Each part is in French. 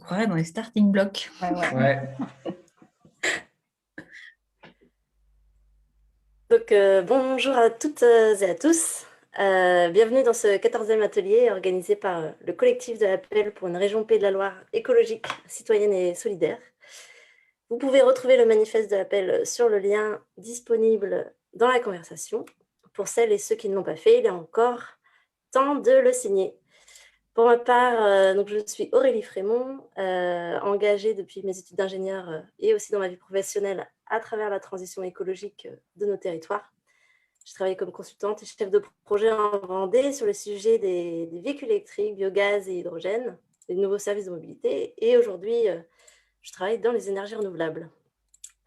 croirait dans les starting blocks. Ouais. Donc, bonjour à toutes et à tous. Bienvenue dans ce 14e atelier organisé par le collectif de l'appel pour une région Pays de la Loire écologique, citoyenne et solidaire. Vous pouvez retrouver le manifeste de l'appel sur le lien disponible dans la conversation. Pour celles et ceux qui ne l'ont pas fait, il est encore temps de le signer. Pour ma part, donc je suis Aurélie Frémont, engagée depuis mes études d'ingénieur et aussi dans ma vie professionnelle à travers la transition écologique de nos territoires. Je travaille comme consultante et chef de projet en Vendée sur le sujet des véhicules électriques, biogaz et hydrogène, des nouveaux services de mobilité. Et aujourd'hui, je travaille dans les énergies renouvelables.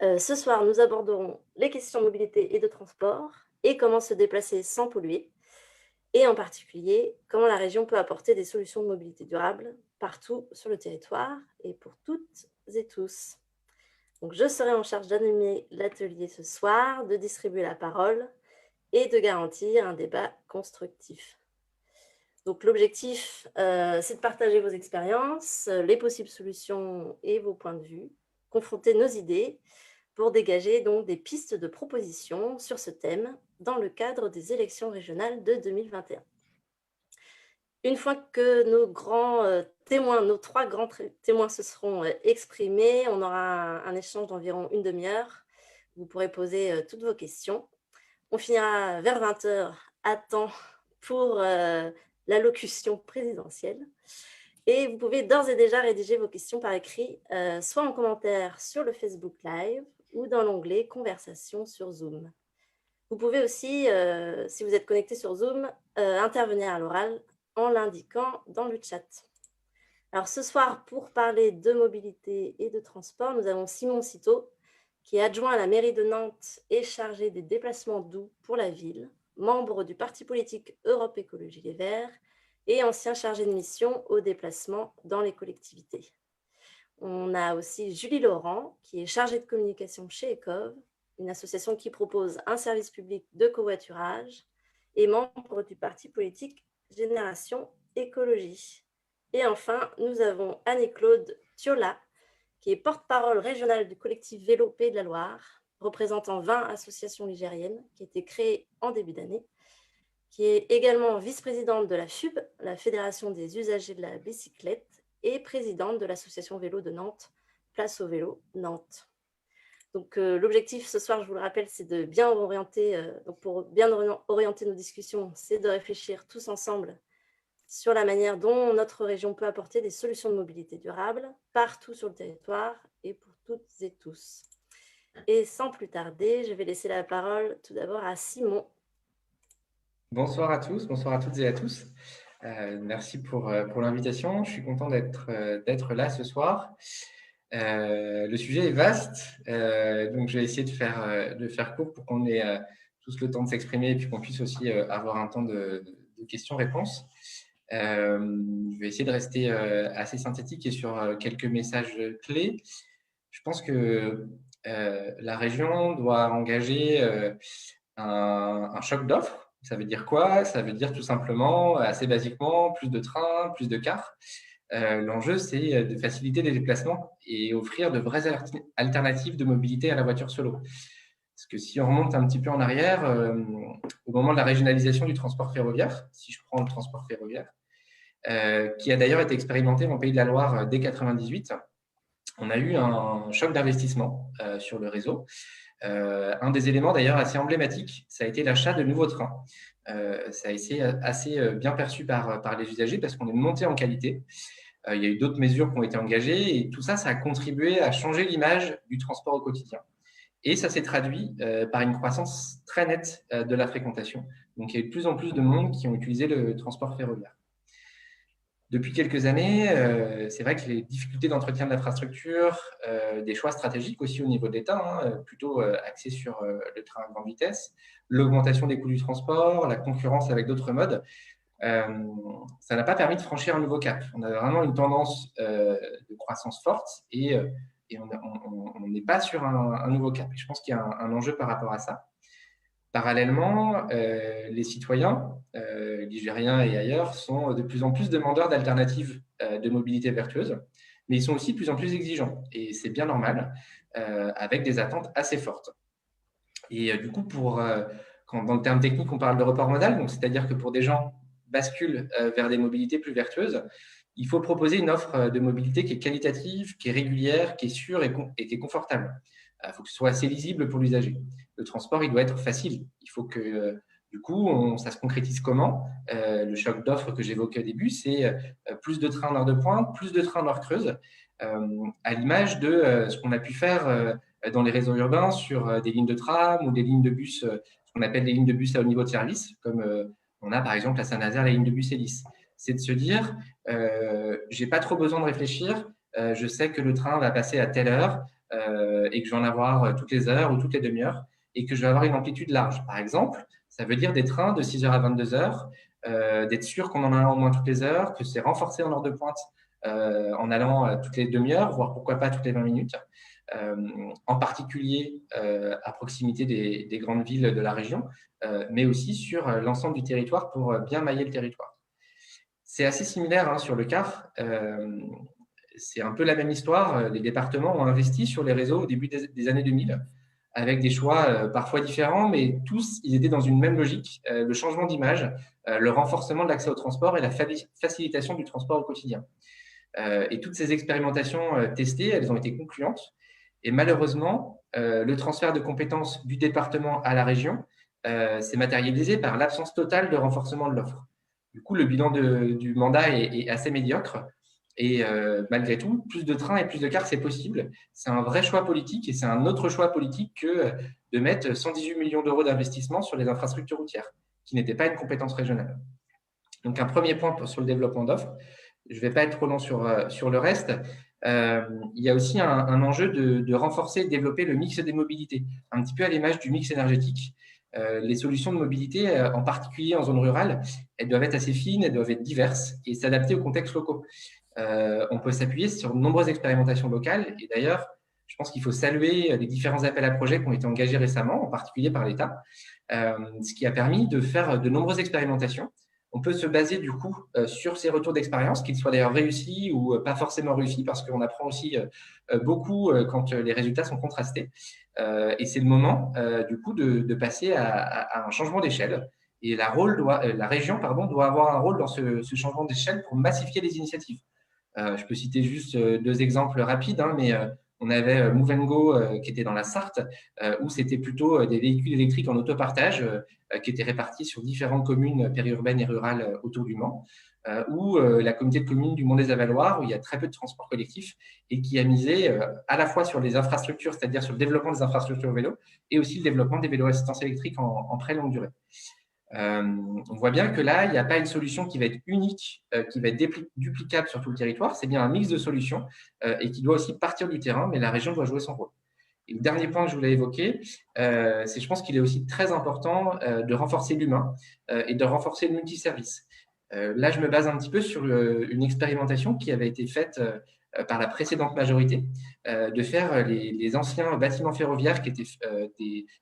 Ce soir, nous aborderons les questions de mobilité et de transport et comment se déplacer sans polluer. Et en particulier, comment la région peut apporter des solutions de mobilité durable partout sur le territoire et pour toutes et tous. Donc, je serai en charge d'animer l'atelier ce soir, de distribuer la parole et de garantir un débat constructif. Donc, l'objectif, c'est de partager vos expériences, les possibles solutions et vos points de vue, confronter nos idées pour dégager donc des pistes de propositions sur ce thème dans le cadre des élections régionales de 2021. Une fois que nos trois grands témoins se seront exprimés, on aura un échange d'environ une demi-heure. Vous pourrez poser toutes vos questions. On finira vers 20h à temps pour l'allocution présidentielle. Et vous pouvez d'ores et déjà rédiger vos questions par écrit, soit en commentaire sur le Facebook Live ou dans l'onglet Conversation sur Zoom. Vous pouvez aussi, si vous êtes connecté sur Zoom, intervenir à l'oral en l'indiquant dans le chat. Alors ce soir, pour parler de mobilité et de transport, nous avons Simon Citeau, qui est adjoint à la mairie de Nantes et chargé des déplacements doux pour la ville, membre du parti politique Europe Écologie Les Verts et ancien chargé de mission aux déplacements dans les collectivités. On a aussi Julie Laurent, qui est chargée de communication chez ECOV, une association qui propose un service public de covoiturage et membre du parti politique Génération Écologie. Et enfin, nous avons Annie-Claude Thiola, qui est porte-parole régionale du collectif Vélo Pays de la Loire, représentant 20 associations ligériennes, qui a été créée en début d'année, qui est également vice-présidente de la FUB, la Fédération des usagers de la bicyclette, et présidente de l'association Vélo de Nantes, Place au Vélo Nantes. Donc, l'objectif ce soir, je vous le rappelle, c'est de bien orienter, donc pour bien orienter nos discussions, c'est de réfléchir tous ensemble sur la manière dont notre région peut apporter des solutions de mobilité durable partout sur le territoire et pour toutes et tous. Et sans plus tarder, je vais laisser la parole tout d'abord à Simon. Bonsoir à tous, bonsoir à toutes et à tous. Merci pour l'invitation. Je suis content d'être là ce soir. Le sujet est vaste, donc je vais essayer de faire court pour qu'on ait tous le temps de s'exprimer et puis qu'on puisse aussi avoir un temps de questions-réponses. Je vais essayer de rester assez synthétique et sur quelques messages clés. Je pense que la région doit engager un choc d'offres. Ça veut dire quoi? Ça veut dire tout simplement, assez basiquement, plus de trains, plus de cars. L'enjeu, c'est de faciliter les déplacements et offrir de vraies alternatives de mobilité à la voiture solo. Parce que si on remonte un petit peu en arrière, au moment de la régionalisation du transport ferroviaire, si je prends le transport ferroviaire, qui a d'ailleurs été expérimenté en Pays de la Loire dès 1998, on a eu un choc d'investissement sur le réseau. Un des éléments d'ailleurs assez emblématiques, ça a été l'achat de nouveaux trains. Ça a été assez bien perçu par les usagers parce qu'on est monté en qualité. Il y a eu d'autres mesures qui ont été engagées et tout ça, ça a contribué à changer l'image du transport au quotidien. Et ça s'est traduit par une croissance très nette de la fréquentation. Donc, il y a eu de plus en plus de monde qui ont utilisé le transport ferroviaire. Depuis quelques années, c'est vrai que les difficultés d'entretien de l'infrastructure, des choix stratégiques aussi au niveau de l'État, plutôt axés sur le train à grande vitesse, l'augmentation des coûts du transport, la concurrence avec d'autres modes, ça n'a pas permis de franchir un nouveau cap. On a vraiment une tendance de croissance forte et on n'est pas sur un nouveau cap. Et je pense qu'il y a un enjeu par rapport à ça. Parallèlement, les citoyens, ligériens et ailleurs, sont de plus en plus demandeurs d'alternatives de mobilité vertueuse. mais ils sont aussi de plus en plus exigeants. Et c'est bien normal, avec des attentes assez fortes. Et du coup, dans le terme technique, on parle de report modal, donc c'est-à-dire que pour des gens basculent vers des mobilités plus vertueuses, il faut proposer une offre de mobilité qui est qualitative, qui est régulière, qui est sûre et qui est confortable. Il faut que ce soit assez lisible pour l'usager. Le transport, il doit être facile. Il faut que, du coup, ça se concrétise comment? Le choc d'offres que j'évoquais au début, c'est plus de trains en heure de pointe, plus de trains en heure creuse, à l'image de ce qu'on a pu faire dans les réseaux urbains sur des lignes de tram ou des lignes de bus, ce qu'on appelle des lignes de bus à haut niveau de service, comme on a par exemple à Saint-Nazaire la ligne de bus Hélice. C'est de se dire, j'ai pas trop besoin de réfléchir, je sais que le train va passer à telle heure et que je vais en avoir toutes les heures ou toutes les demi-heures et que je vais avoir une amplitude large. Par exemple, ça veut dire des trains de 6h à 22h, d'être sûr qu'on en a un au moins toutes les heures, que c'est renforcé en heure de pointe en allant toutes les demi-heures, voire pourquoi pas toutes les 20 minutes. En particulier à proximité des grandes villes de la région, mais aussi sur l'ensemble du territoire pour bien mailler le territoire. C'est assez similaire sur le car. C'est un peu la même histoire. Les départements ont investi sur les réseaux au début des années 2000, avec des choix parfois différents, mais tous, ils étaient dans une même logique, le changement d'image, le renforcement de l'accès au transport et la facilitation du transport au quotidien. Et toutes ces expérimentations testées, elles ont été concluantes. Et malheureusement, le transfert de compétences du département à la région s'est matérialisé par l'absence totale de renforcement de l'offre. Du coup, le bilan du mandat est assez médiocre. Et malgré tout, plus de trains et plus de cars, c'est possible. C'est un vrai choix politique et c'est un autre choix politique que de mettre 118 millions d'euros d'investissement sur les infrastructures routières, qui n'était pas une compétence régionale. Donc, un premier point sur le développement d'offres. Je ne vais pas être trop long sur le reste. Il y a aussi un enjeu de renforcer et de développer le mix des mobilités, un petit peu à l'image du mix énergétique. Les solutions de mobilité, en particulier en zone rurale, elles doivent être assez fines, elles doivent être diverses et s'adapter aux contextes locaux. On peut s'appuyer sur de nombreuses expérimentations locales et d'ailleurs, je pense qu'il faut saluer les différents appels à projets qui ont été engagés récemment, en particulier par l'État, ce qui a permis de faire de nombreuses expérimentations. On peut se baser du coup sur ces retours d'expérience, qu'ils soient d'ailleurs réussis ou pas forcément réussis, parce qu'on apprend aussi beaucoup quand les résultats sont contrastés. Et c'est le moment du coup de passer à un changement d'échelle. Et la région doit avoir un rôle dans ce changement d'échelle pour massifier les initiatives. Je peux citer juste deux exemples rapides, mais on avait Move & Go qui était dans la Sarthe, où c'était plutôt des véhicules électriques en autopartage qui étaient répartis sur différentes communes périurbaines et rurales autour du Mans, ou la communauté de communes du Mont-des-Avaloirs, où il y a très peu de transports collectifs et qui a misé à la fois sur les infrastructures, c'est-à-dire sur le développement des infrastructures vélo, et aussi le développement des vélos assistance électrique en très longue durée. On voit bien que là, il n'y a pas une solution qui va être unique, qui va être duplicable sur tout le territoire. C'est bien un mix de solutions et qui doit aussi partir du terrain, mais la région doit jouer son rôle. Et le dernier point que je voulais évoquer, c'est je pense qu'il est aussi très important de renforcer l'humain et de renforcer le multiservice. Là, je me base un petit peu sur une expérimentation qui avait été faite par la précédente majorité, de faire les anciens bâtiments ferroviaires qui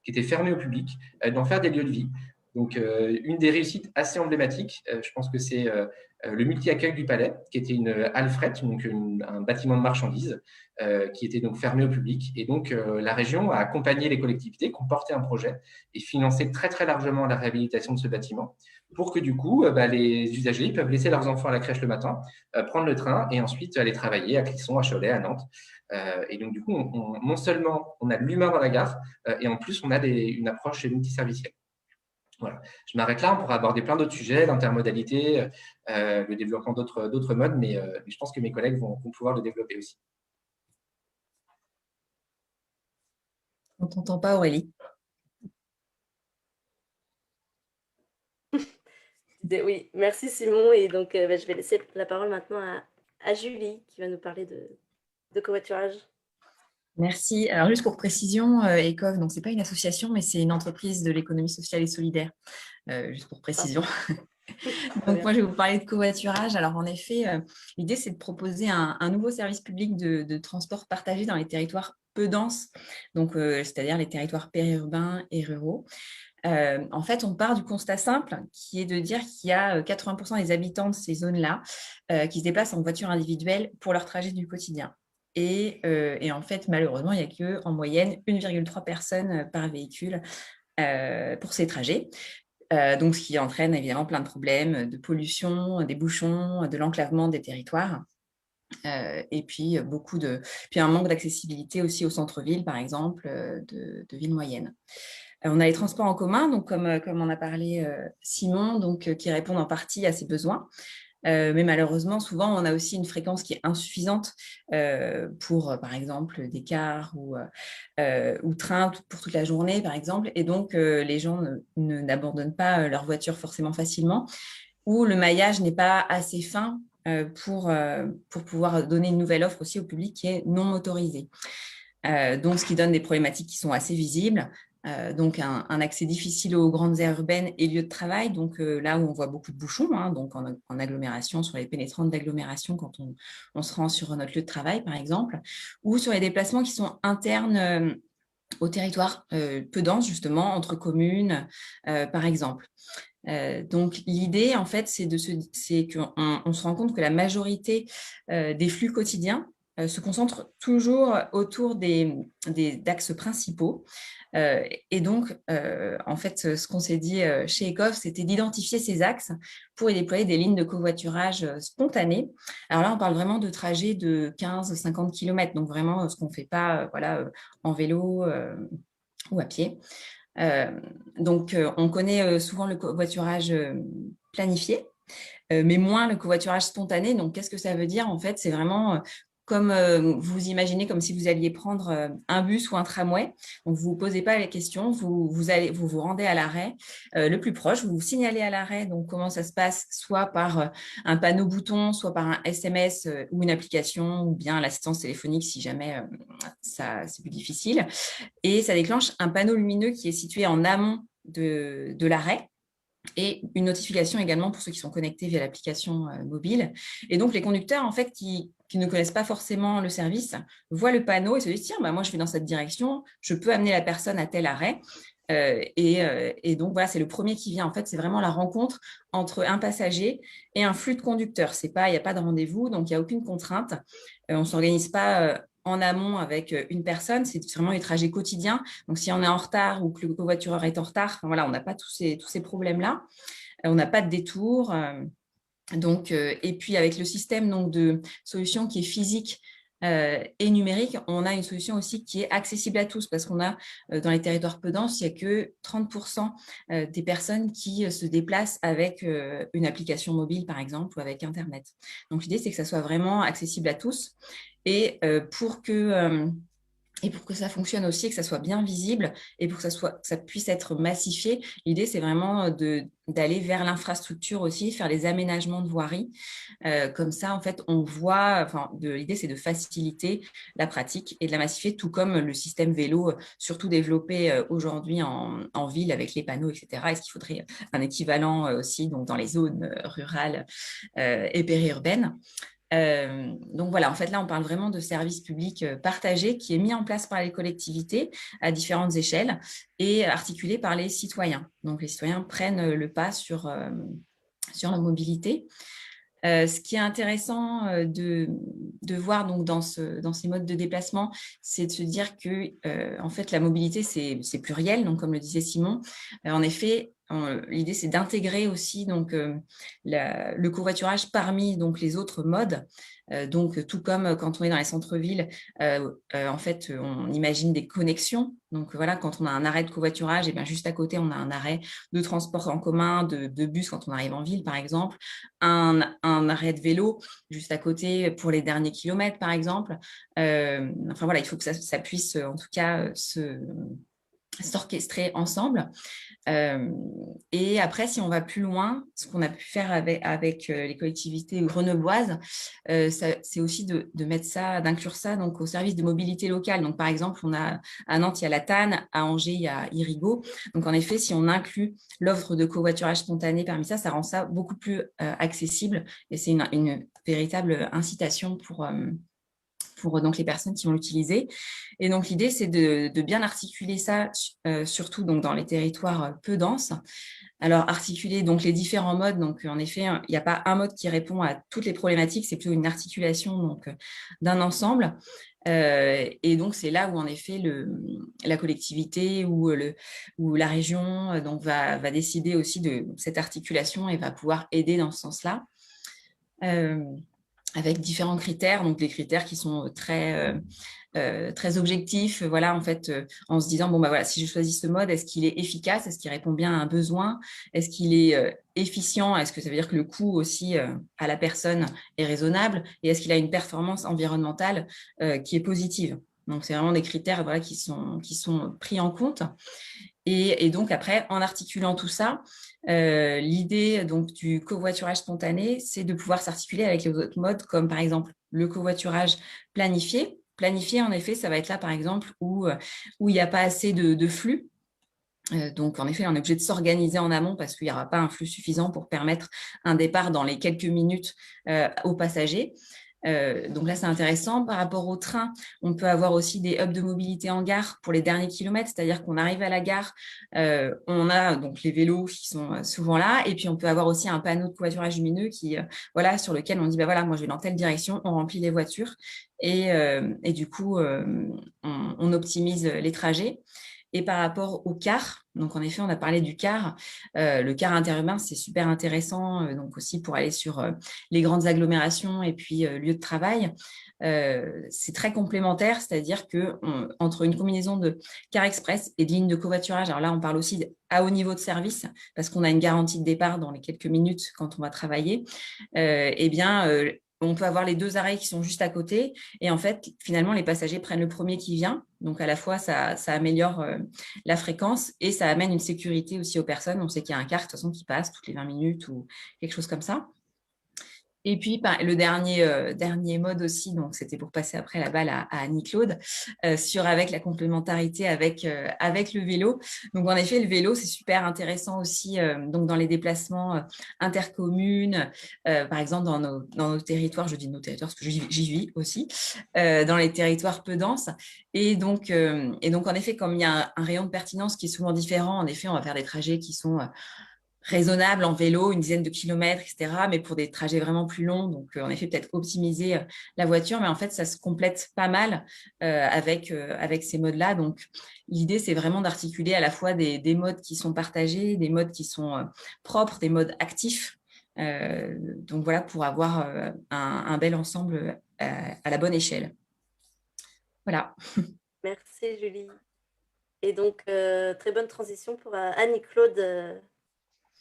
étaient fermés au public, d'en faire des lieux de vie. Donc, une des réussites assez emblématiques, je pense que c'est le multi-accueil du Palais, qui était une halle fret, donc un bâtiment de marchandises, qui était donc fermé au public. Et donc, la région a accompagné les collectivités qui ont porté un projet et financé très, très largement la réhabilitation de ce bâtiment pour que, du coup, les usagers peuvent laisser leurs enfants à la crèche le matin, prendre le train et ensuite aller travailler à Clisson, à Cholet, à Nantes. Et donc, du coup, non seulement on a de l'humain dans la gare, et en plus, on a une approche multiservicielle. Voilà. Je m'arrête là, on pourra aborder plein d'autres sujets, l'intermodalité, le développement d'autres modes, mais je pense que mes collègues vont pouvoir le développer aussi. On ne t'entend pas, Aurélie. Oui, merci Simon. Et donc, je vais laisser la parole maintenant à Julie qui va nous parler de covoiturage. Merci. Alors, juste pour précision, ECOV, donc ce n'est pas une association, mais c'est une entreprise de l'économie sociale et solidaire, juste pour précision. Donc, moi, je vais vous parler de covoiturage. Alors, en effet, l'idée, c'est de proposer un nouveau service public de transport partagé dans les territoires peu denses, donc c'est-à-dire les territoires périurbains et ruraux. En fait, on part du constat simple qui est de dire qu'il y a 80% des habitants de ces zones-là qui se déplacent en voiture individuelle pour leur trajet du quotidien. Et en fait, malheureusement, il n'y a qu'en moyenne 1,3 personnes par véhicule pour ces trajets. Donc, ce qui entraîne évidemment plein de problèmes de pollution, des bouchons, de l'enclavement des territoires. Et puis, puis un manque d'accessibilité aussi au centre-ville, par exemple, de villes moyennes. On a les transports en commun, donc comme en a parlé Simon, donc, qui répondent en partie à ces besoins. Mais malheureusement, souvent, on a aussi une fréquence qui est insuffisante pour, par exemple, des cars ou trains pour toute la journée, par exemple. Et donc, les gens n'abandonnent pas leur voiture forcément facilement, ou le maillage n'est pas assez fin pour pouvoir donner une nouvelle offre aussi au public qui est non motorisé. Donc, ce qui donne des problématiques qui sont assez visibles. Donc, un accès difficile aux grandes aires urbaines et lieux de travail, donc là où on voit beaucoup de bouchons, hein, donc en agglomération, sur les pénétrantes d'agglomération quand on se rend sur notre lieu de travail, par exemple, ou sur les déplacements qui sont internes au territoire peu dense, justement, entre communes, par exemple. Donc, l'idée, en fait, c'est qu'on se rend compte que la majorité des flux quotidiens se concentrent toujours autour d'axes principaux. Et donc, en fait, ce qu'on s'est dit chez ECOF, c'était d'identifier ces axes pour y déployer des lignes de covoiturage spontanées. Alors là, on parle vraiment de trajets de 15-50 km, donc vraiment ce qu'on ne fait pas en vélo ou à pied. Donc, on connaît souvent le covoiturage planifié, mais moins le covoiturage spontané. Donc, qu'est-ce que ça veut dire? En fait, c'est vraiment comme vous imaginez comme si vous alliez prendre un bus ou un tramway. Donc, vous ne vous posez pas les questions, vous vous rendez à l'arrêt le plus proche, vous vous signalez à l'arrêt. Donc, comment ça se passe? Soit par un panneau bouton, soit par un SMS ou une application, ou bien l'assistance téléphonique si jamais c'est plus difficile. Et ça déclenche un panneau lumineux qui est situé en amont de l'arrêt, et une notification également pour ceux qui sont connectés via l'application mobile. Et donc, les conducteurs, en fait, qui ne connaissent pas forcément le service, voient le panneau et se disent, tiens, moi, je vais dans cette direction, je peux amener la personne à tel arrêt. Et donc, voilà, c'est le premier qui vient. En fait, c'est vraiment la rencontre entre un passager et un flux de conducteurs. Il n'y a pas de rendez-vous, donc il n'y a aucune contrainte. On ne s'organise pas en amont avec une personne, c'est vraiment les trajets quotidiens. Donc, si on est en retard ou que le covoitureur est en retard, voilà, on n'a pas tous ces problèmes-là. On n'a pas de détour. Et puis, avec le système donc, de solution qui est physique et numérique, on a une solution aussi qui est accessible à tous parce qu'on a dans les territoires peu denses, il n'y a que 30% des personnes qui se déplacent avec une application mobile, par exemple, ou avec Internet. Donc, l'idée, c'est que ça soit vraiment accessible à tous. Et pour que ça fonctionne aussi, que ça soit bien visible et pour que ça puisse être massifié, l'idée, c'est vraiment d'aller vers l'infrastructure aussi, faire les aménagements de voirie. Comme ça, en fait, on voit, l'idée, c'est de faciliter la pratique et de la massifier, tout comme le système vélo, surtout développé aujourd'hui en ville avec les panneaux, etc. Est-ce qu'il faudrait un équivalent aussi donc, dans les zones rurales et périurbaines? Donc voilà, en fait, là, on parle vraiment de services publics partagés qui est mis en place par les collectivités à différentes échelles et articulé par les citoyens. Donc, les citoyens prennent le pas sur la mobilité. Ce qui est intéressant de voir donc, dans ces modes de déplacement, c'est de se dire que en fait, la mobilité, c'est pluriel. Donc, comme le disait Simon, en effet, l'idée, c'est d'intégrer aussi donc, le covoiturage parmi donc, les autres modes. Donc, tout comme quand on est dans les centres-villes, en fait, on imagine des connexions. Donc, voilà, quand on a un arrêt de covoiturage, et bien, juste à côté, on a un arrêt de transport en commun, de bus quand on arrive en ville, par exemple, un arrêt de vélo juste à côté pour les derniers kilomètres, par exemple. Voilà, il faut que ça puisse, en tout cas, s'orchestrer ensemble. Et après, si on va plus loin, ce qu'on a pu faire avec les collectivités grenobloises, c'est aussi d'inclure ça donc, au service de mobilité locale. Donc, par exemple, à Nantes, il y a la TAN, à Angers, il y a Irigo. Donc, en effet, si on inclut l'offre de covoiturage spontané parmi ça, ça rend ça beaucoup plus accessible et c'est une véritable incitation pour donc les personnes qui vont l'utiliser. Et donc l'idée, c'est de bien articuler ça, surtout donc dans les territoires peu denses. Alors articuler donc les différents modes. Donc en effet, il n'y a pas un mode qui répond à toutes les problématiques, c'est plutôt une articulation donc d'un ensemble. Et donc c'est là où en effet la collectivité ou la région donc va décider aussi de cette articulation et va pouvoir aider dans ce sens-là. Avec différents critères, donc des critères qui sont très objectifs, voilà, en fait, en se disant, bon, bah voilà, si je choisis ce mode, est-ce qu'il est efficace, est-ce qu'il répond bien à un besoin, est-ce qu'il est efficient, est-ce que ça veut dire que le coût aussi à la personne est raisonnable, et est-ce qu'il a une performance environnementale qui est positive. Donc, c'est vraiment des critères voilà, qui sont pris en compte. Et donc, après, en articulant tout ça, l'idée donc, du covoiturage spontané, c'est de pouvoir s'articuler avec les autres modes, comme par exemple le covoiturage planifié. Planifié, en effet, ça va être là, par exemple, où il n'y a pas assez de flux. Donc, en effet, on est obligé de s'organiser en amont parce qu'il n'y aura pas un flux suffisant pour permettre un départ dans les quelques minutes aux passagers. Donc là, c'est intéressant. Par rapport au train, on peut avoir aussi des hubs de mobilité en gare pour les derniers kilomètres, c'est-à-dire qu'on arrive à la gare, on a donc les vélos qui sont souvent là, et puis on peut avoir aussi un panneau de covoiturage lumineux voilà, sur lequel on dit, bah voilà, moi je vais dans telle direction, on remplit les voitures, et du coup, on optimise les trajets. Et par rapport au car, donc en effet, on a parlé du car. Le car interurbain, c'est super intéressant, donc aussi pour aller sur les grandes agglomérations et puis lieux de travail. C'est très complémentaire, c'est-à-dire que entre une combinaison de car express et de lignes de covoiturage, alors là, on parle aussi à haut niveau de service, parce qu'on a une garantie de départ dans les quelques minutes quand on va travailler, eh bien, on peut avoir les deux arrêts qui sont juste à côté. Et en fait, finalement, les passagers prennent le premier qui vient. Donc, à la fois, ça améliore la fréquence et ça amène une sécurité aussi aux personnes. On sait qu'il y a un car, de toute façon, qui passe toutes les 20 minutes ou quelque chose comme ça. Et puis, le dernier mode aussi, donc c'était pour passer après la balle à Annie-Claude, avec la complémentarité avec le vélo. Donc, en effet, le vélo, c'est super intéressant aussi donc dans les déplacements intercommunes, par exemple dans nos territoires, je dis nos territoires parce que j'y vis aussi, dans les territoires peu denses. Et donc, en effet, comme il y a un rayon de pertinence qui est souvent différent, en effet, on va faire des trajets qui sont raisonnable en vélo, une dizaine de kilomètres, etc. Mais pour des trajets vraiment plus longs, donc en effet, peut-être optimiser la voiture. Mais en fait, ça se complète pas mal avec ces modes-là. Donc, l'idée, c'est vraiment d'articuler à la fois des modes qui sont partagés, des modes qui sont propres, des modes actifs. Donc, voilà, pour avoir un bel ensemble à la bonne échelle. Voilà. Merci, Julie. Et donc, très bonne transition pour Annie-Claude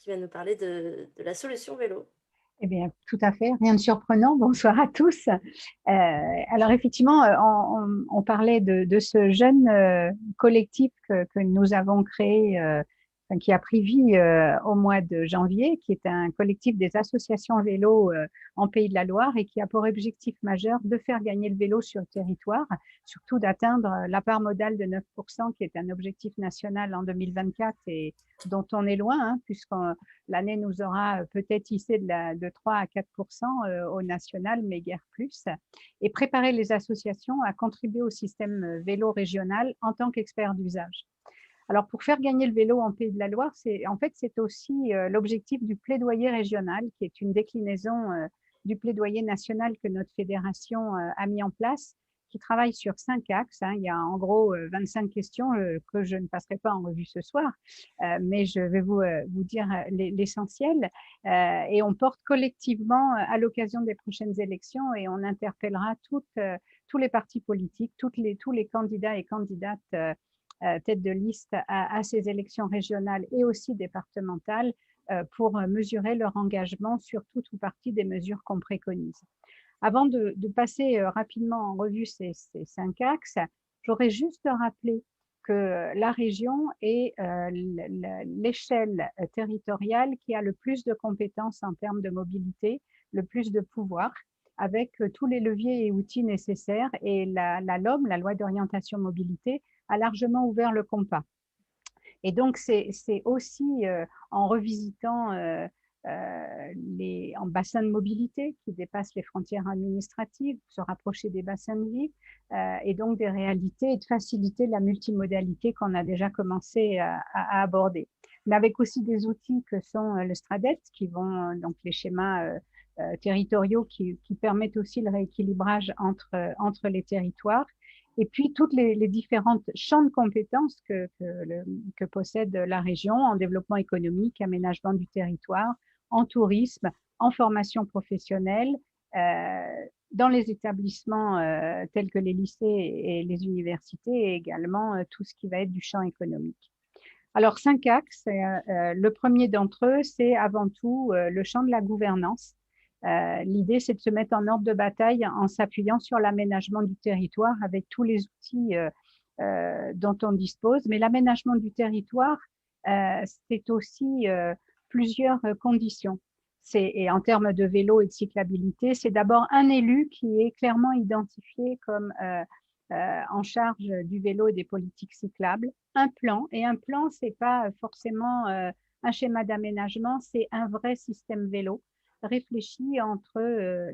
qui va nous parler de la solution vélo. Eh bien, tout à fait, rien de surprenant. Bonsoir à tous. Alors, effectivement, on parlait de ce jeune collectif que nous avons créé, qui a pris vie au mois de janvier, qui est un collectif des associations vélo en Pays de la Loire et qui a pour objectif majeur de faire gagner le vélo sur le territoire, surtout d'atteindre la part modale de 9%, qui est un objectif national en 2024 et dont on est loin, hein, puisque l'année nous aura peut-être hissé de 3 à 4% au national, mais guère plus, et préparer les associations à contribuer au système vélo régional en tant qu'experts d'usage. Alors, pour faire gagner le vélo en Pays de la Loire, c'est aussi l'objectif du plaidoyer régional, qui est une déclinaison du plaidoyer national que notre fédération a mis en place, qui travaille sur 5 axes. Il y a en gros 25 questions que je ne passerai pas en revue ce soir, mais je vais vous dire l'essentiel. Et on porte collectivement à l'occasion des prochaines élections et on interpellera tous les partis politiques, tous les candidats et candidates tête de liste à ces élections régionales et aussi départementales pour mesurer leur engagement sur toute ou partie des mesures qu'on préconise. Avant de passer rapidement en revue ces 5 axes, j'aurais juste rappelé que la région est l'échelle territoriale qui a le plus de compétences en termes de mobilité, le plus de pouvoir, avec tous les leviers et outils nécessaires. Et la LOM, la loi d'orientation mobilité, a largement ouvert le compas. Et donc, c'est aussi en revisitant en bassins de mobilité qui dépassent les frontières administratives, se rapprocher des bassins de vie et donc des réalités et de faciliter la multimodalité qu'on a déjà commencé à aborder. Mais avec aussi des outils que sont le STRADET, qui vont donc les schémas territoriaux qui permettent aussi le rééquilibrage entre les territoires. Et puis, toutes les différentes champs de compétences que possède la région en développement économique, aménagement du territoire, en tourisme, en formation professionnelle, dans les établissements tels que les lycées et les universités, et également tout ce qui va être du champ économique. Alors, 5 axes. Le premier d'entre eux, c'est avant tout le champ de la gouvernance. L'idée, c'est de se mettre en ordre de bataille en s'appuyant sur l'aménagement du territoire avec tous les outils dont on dispose. Mais l'aménagement du territoire, c'est aussi plusieurs conditions. Et en termes de vélo et de cyclabilité, c'est d'abord un élu qui est clairement identifié comme en charge du vélo et des politiques cyclables, un plan. Et un plan, ce n'est pas forcément un schéma d'aménagement, c'est un vrai système vélo réfléchi entre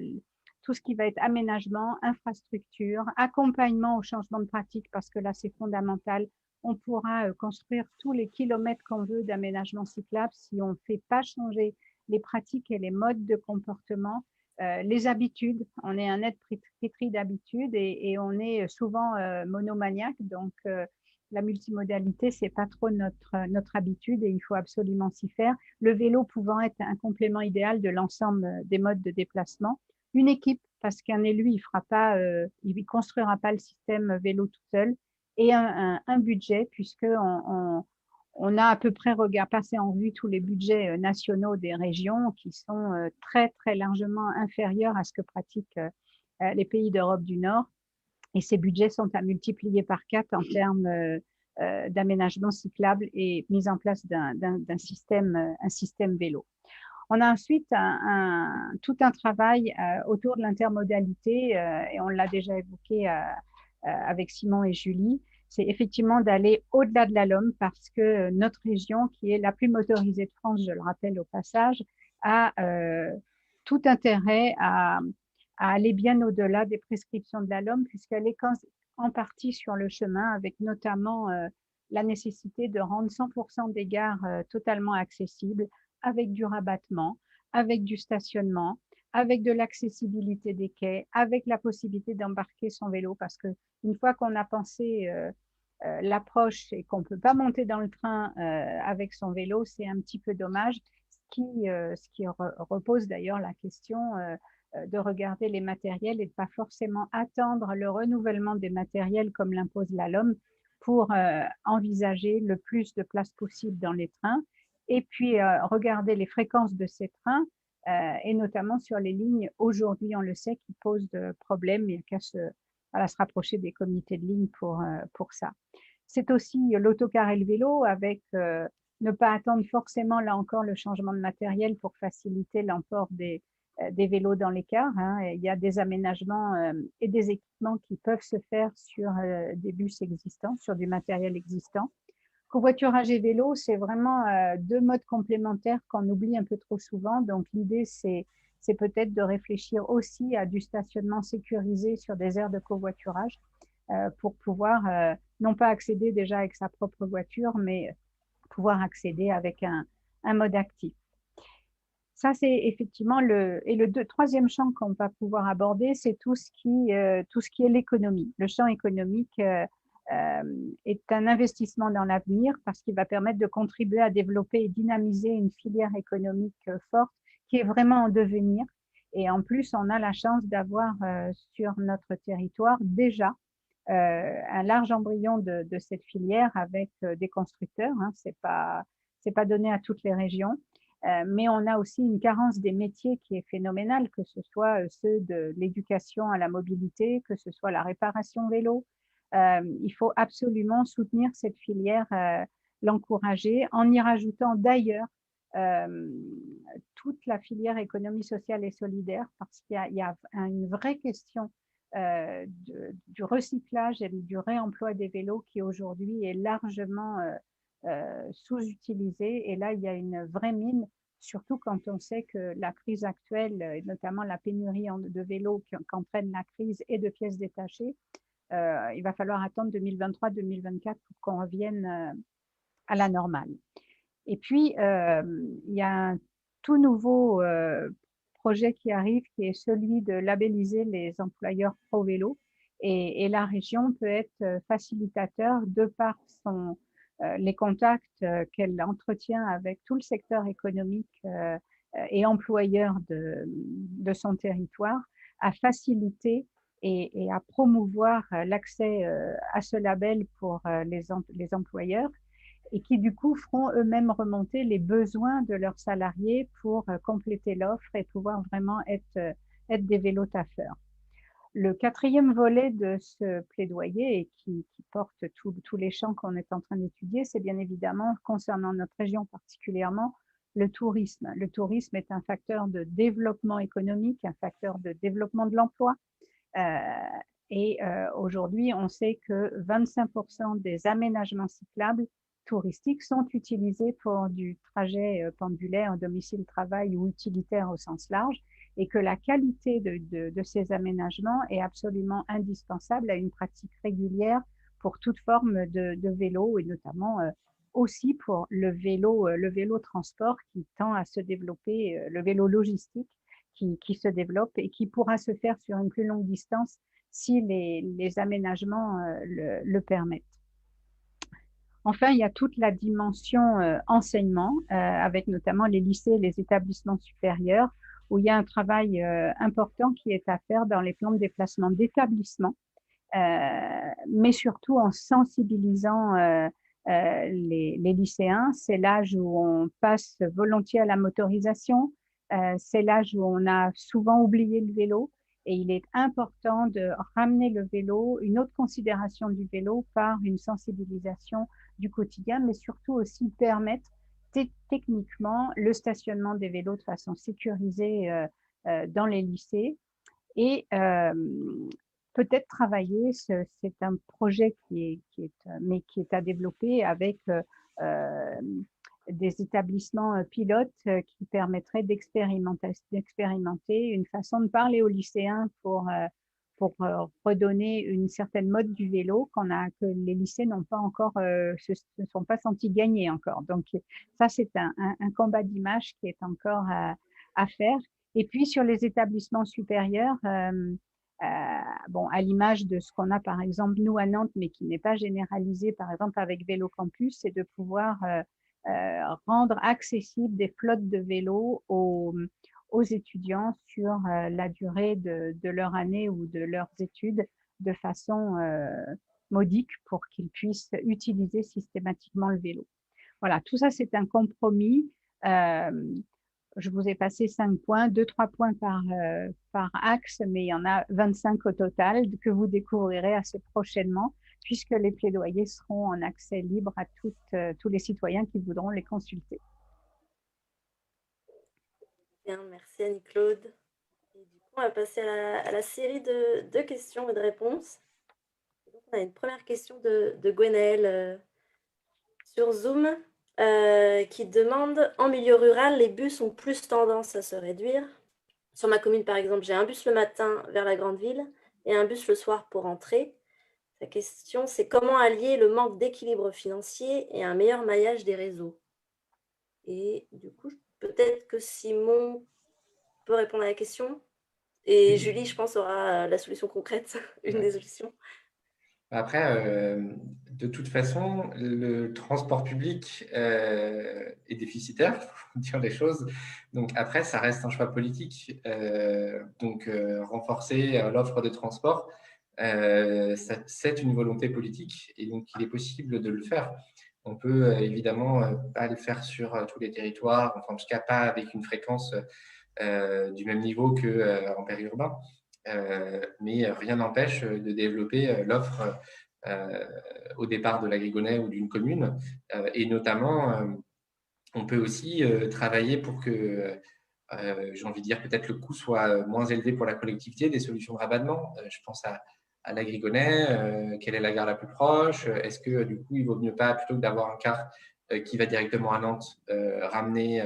tout ce qui va être aménagement, infrastructure, accompagnement au changement de pratique, parce que là, c'est fondamental. On pourra construire tous les kilomètres qu'on veut d'aménagement cyclable si on ne fait pas changer les pratiques et les modes de comportement, les habitudes. On est un être pétri d'habitudes et on est souvent monomaniaque, donc la multimodalité, ce n'est pas trop notre habitude et il faut absolument s'y faire. Le vélo pouvant être un complément idéal de l'ensemble des modes de déplacement. Une équipe, parce qu'un élu, il ne construira pas le système vélo tout seul. Et un budget, puisqu'on on a à peu près passé en vue tous les budgets nationaux des régions qui sont très, très largement inférieurs à ce que pratiquent les pays d'Europe du Nord. Et ces budgets sont à multiplier par 4 en termes d'aménagement cyclable et mise en place d'un système vélo. On a ensuite tout un travail autour de l'intermodalité et on l'a déjà évoqué avec Simon et Julie. C'est effectivement d'aller au-delà de la LOM parce que notre région, qui est la plus motorisée de France, je le rappelle au passage, a tout intérêt à aller bien au-delà des prescriptions de la LOM puisqu'elle est en partie sur le chemin avec notamment la nécessité de rendre 100% des gares totalement accessibles avec du rabattement, avec du stationnement, avec de l'accessibilité des quais, avec la possibilité d'embarquer son vélo parce qu'une fois qu'on a pensé l'approche et qu'on ne peut pas monter dans le train avec son vélo, c'est un petit peu dommage, ce qui repose d'ailleurs la question de regarder les matériels et de ne pas forcément attendre le renouvellement des matériels comme l'impose la LOM pour envisager le plus de place possible dans les trains et puis regarder les fréquences de ces trains et notamment sur les lignes aujourd'hui, on le sait, qui posent de problèmes. Il n'y a qu'à se rapprocher des comités de ligne pour ça. C'est aussi l'autocar et le vélo avec ne pas attendre forcément, là encore, le changement de matériel pour faciliter l'emport des vélos dans les cars. Il y a des aménagements et des équipements qui peuvent se faire sur des bus existants, sur du matériel existant. Covoiturage et vélo, c'est vraiment deux modes complémentaires qu'on oublie un peu trop souvent. Donc, l'idée, c'est peut-être de réfléchir aussi à du stationnement sécurisé sur des aires de covoiturage pour pouvoir non pas accéder déjà avec sa propre voiture, mais pouvoir accéder avec un mode actif. Ça, c'est effectivement troisième champ qu'on va pouvoir aborder, c'est tout ce qui est l'économie. Le champ économique est un investissement dans l'avenir parce qu'il va permettre de contribuer à développer et dynamiser une filière économique forte qui est vraiment en devenir. Et en plus, on a la chance d'avoir sur notre territoire déjà un large embryon de cette filière avec des constructeurs. C'est pas donné à toutes les régions. Mais on a aussi une carence des métiers qui est phénoménale, que ce soit ceux de l'éducation à la mobilité, que ce soit la réparation vélo. Il faut absolument soutenir cette filière, l'encourager, en y rajoutant d'ailleurs toute la filière économie sociale et solidaire, parce qu'il y a une vraie question du recyclage et du réemploi des vélos qui aujourd'hui est largement sous-utilisé. Et là, il y a une vraie mine surtout quand on sait que la crise actuelle, et notamment la pénurie de vélos qu'entraîne la crise et de pièces détachées, il va falloir attendre 2023-2024 pour qu'on revienne à la normale. Et puis, il y a un tout nouveau projet qui arrive, qui est celui de labelliser les employeurs pro-vélo. Et la région peut être facilitateur de par les contacts qu'elle entretient avec tout le secteur économique et employeur de son territoire, à faciliter et à promouvoir l'accès à ce label pour les employeurs, et qui du coup feront eux-mêmes remonter les besoins de leurs salariés pour compléter l'offre et pouvoir vraiment être des vélotaffeurs. Le quatrième volet de ce plaidoyer, et qui porte tous les champs qu'on est en train d'étudier, c'est bien évidemment, concernant notre région particulièrement, le tourisme. Le tourisme est un facteur de développement économique, un facteur de développement de l'emploi. Aujourd'hui, on sait que 25% des aménagements cyclables touristiques sont utilisés pour du trajet pendulaire, domicile-travail ou utilitaire au sens large, et que la qualité de ces aménagements est absolument indispensable à une pratique régulière pour toute forme de vélo, et notamment aussi pour le vélo transport qui tend à se développer, le vélo logistique qui se développe et qui pourra se faire sur une plus longue distance si les aménagements le permettent. Enfin, il y a toute la dimension enseignement, avec notamment les lycées et les établissements supérieurs, où il y a un travail important qui est à faire dans les plans de déplacement d'établissement, mais surtout en sensibilisant les lycéens. C'est l'âge où on passe volontiers à la motorisation, c'est l'âge où on a souvent oublié le vélo, et il est important de ramener le vélo, une autre considération du vélo par une sensibilisation du quotidien, mais surtout aussi permettre techniquement le stationnement des vélos de façon sécurisée dans les lycées. Et peut-être travailler, c'est un projet qui est à développer avec des établissements pilotes qui permettraient d'expérimenter une façon de parler aux lycéens pour redonner une certaine mode du vélo que les lycées n'ont pas encore, se sont pas sentis gagner encore. Donc ça, c'est un combat d'image qui est encore à faire. Et puis sur les établissements supérieurs, à l'image de ce qu'on a par exemple nous à Nantes, mais qui n'est pas généralisé par exemple avec Vélo Campus, c'est de pouvoir rendre accessibles des flottes de vélos aux étudiants sur la durée de leur année ou de leurs études de façon modique pour qu'ils puissent utiliser systématiquement le vélo. Voilà, tout ça c'est un compromis. Je vous ai passé 5 points, 2-3 points par axe, mais il y en a 25 au total que vous découvrirez assez prochainement, puisque les plaidoyers seront en accès libre à tous les citoyens qui voudront les consulter. Bien, merci Annie-Claude. Et du coup, on va passer à la série de questions et de réponses. Et donc, on a une première question de Gwenaëlle sur Zoom qui demande: en milieu rural, les bus ont plus tendance à se réduire. Sur ma commune, par exemple, j'ai un bus le matin vers la grande ville et un bus le soir pour rentrer. La question, c'est comment allier le manque d'équilibre financier et un meilleur maillage des réseaux. Et du coup, peut-être que Simon peut répondre à la question. Et Julie, je pense, aura la solution concrète, une des solutions. Après, de toute façon, le transport public est déficitaire, il faut dire les choses. Donc après, ça reste un choix politique. Renforcer l'offre de transport, c'est une volonté politique, et donc il est possible de le faire. On peut évidemment pas le faire sur tous les territoires, enfin en tout cas pas avec une fréquence du même niveau qu'en périurbain. Mais rien n'empêche de développer l'offre au départ de l'Agrigonais ou d'une commune. Et notamment, on peut aussi travailler pour que, j'ai envie de dire, peut-être le coût soit moins élevé pour la collectivité, des solutions de rabattement. Je pense à l'Agrigonais, quelle est la gare la plus proche? Est-ce que du coup, il vaut mieux pas, plutôt que d'avoir un car qui va directement à Nantes, ramener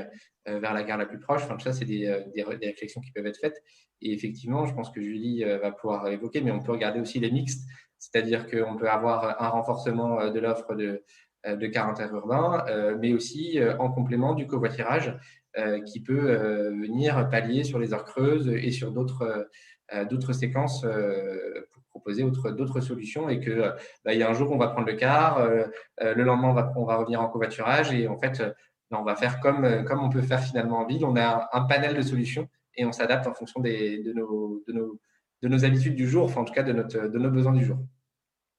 vers la gare la plus proche. Enfin, tout ça, c'est des réflexions qui peuvent être faites. Et effectivement, je pense que Julie va pouvoir évoquer, mais on peut regarder aussi les mixtes, c'est-à-dire qu'on peut avoir un renforcement de l'offre de cars interurbains, mais aussi en complément du covoiturage qui peut venir pallier sur les heures creuses et sur d'autres séquences pour proposer d'autres solutions et que il y a un jour on va prendre le car, le lendemain on va revenir en covoiturage et en fait on va faire comme on peut faire finalement en ville. On a un panel de solutions et on s'adapte en fonction de nos habitudes du jour, enfin en tout cas de nos besoins du jour.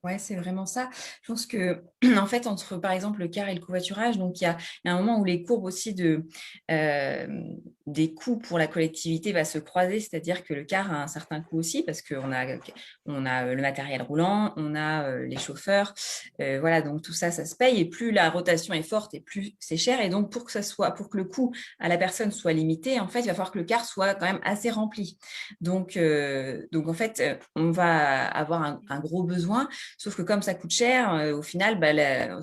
Ouais, c'est vraiment ça. Je pense que, en fait, entre par exemple le car et le covoiturage, donc il y a un moment où les courbes aussi des coûts pour la collectivité va se croiser, c'est-à-dire que le car a un certain coût aussi parce on a le matériel roulant, on a les chauffeurs, voilà, donc tout ça, ça se paye et plus la rotation est forte et plus c'est cher. Et donc pour que le coût à la personne soit limité, en fait, il va falloir que le car soit quand même assez rempli. Donc en fait, on va avoir un gros besoin. Sauf que comme ça coûte cher, au final,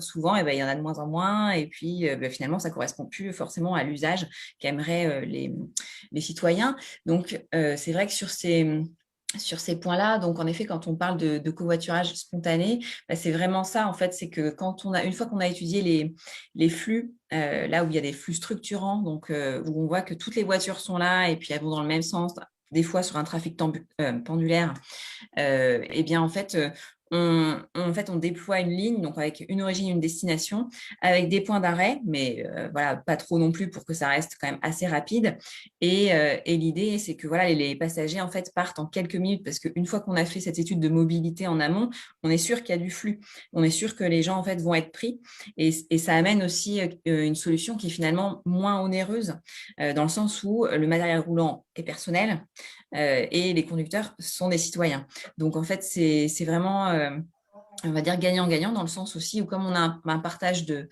souvent, il y en a de moins en moins. Et puis, finalement, ça ne correspond plus forcément à l'usage qu'aimeraient les citoyens. Donc, c'est vrai que sur ces points-là, donc en effet, quand on parle de covoiturage spontané, c'est vraiment ça, en fait, c'est que une fois qu'on a étudié les flux, là où il y a des flux structurants, donc où on voit que toutes les voitures sont là et puis elles vont dans le même sens, des fois sur un trafic pendulaire, et bien en fait, on déploie une ligne, donc avec une origine, une destination, avec des points d'arrêt, mais voilà, pas trop non plus pour que ça reste quand même assez rapide. Et l'idée, c'est que voilà, les passagers en fait partent en quelques minutes, parce qu'une fois qu'on a fait cette étude de mobilité en amont, on est sûr qu'il y a du flux, on est sûr que les gens en fait vont être pris, et ça amène aussi une solution qui est finalement moins onéreuse, dans le sens où le matériel roulant est personnel et les conducteurs sont des citoyens. Donc, en fait, c'est vraiment, on va dire, gagnant-gagnant dans le sens aussi où comme on a un partage de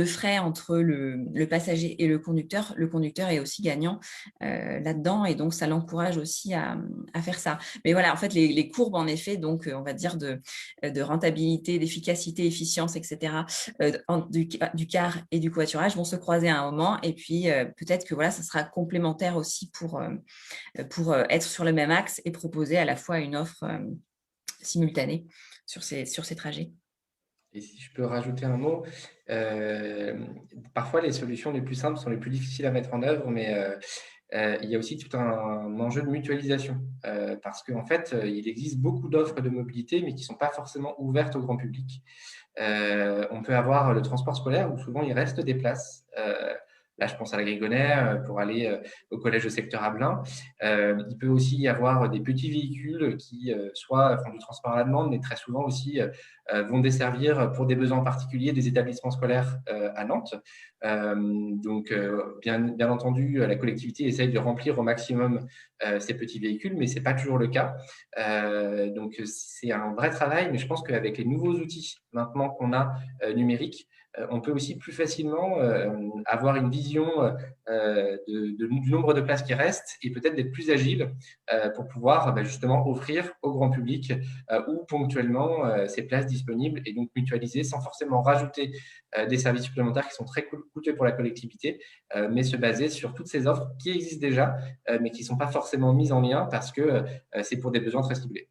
frais entre le passager et le conducteur est aussi gagnant là-dedans et donc ça l'encourage aussi à faire ça. Mais voilà, en fait, les courbes, en effet, donc on va dire de rentabilité, d'efficacité, efficience, etc., du car et du covoiturage vont se croiser à un moment et puis peut-être que voilà, ça sera complémentaire aussi pour être sur le même axe et proposer à la fois une offre simultanée sur ces trajets. Et si je peux rajouter un mot, parfois les solutions les plus simples sont les plus difficiles à mettre en œuvre, mais il y a aussi tout un enjeu de mutualisation parce qu'en fait, il existe beaucoup d'offres de mobilité, mais qui ne sont pas forcément ouvertes au grand public. On peut avoir le transport scolaire où souvent il reste des places. Là, je pense à la Grigonère pour aller au collège de secteur Abelin. Il peut aussi y avoir des petits véhicules qui soit font du transport à la demande, mais très souvent aussi vont desservir pour des besoins particuliers des établissements scolaires à Nantes. Donc, bien entendu, la collectivité essaye de remplir au maximum ces petits véhicules, mais ce n'est pas toujours le cas. Donc, c'est un vrai travail, mais je pense qu'avec les nouveaux outils maintenant qu'on a numériques, on peut aussi plus facilement avoir une vision du nombre de places qui restent et peut-être d'être plus agile pour pouvoir justement offrir au grand public ou ponctuellement ces places disponibles et donc mutualiser sans forcément rajouter des services supplémentaires qui sont très coûteux pour la collectivité, mais se baser sur toutes ces offres qui existent déjà, mais qui ne sont pas forcément mises en lien parce que c'est pour des besoins très ciblés.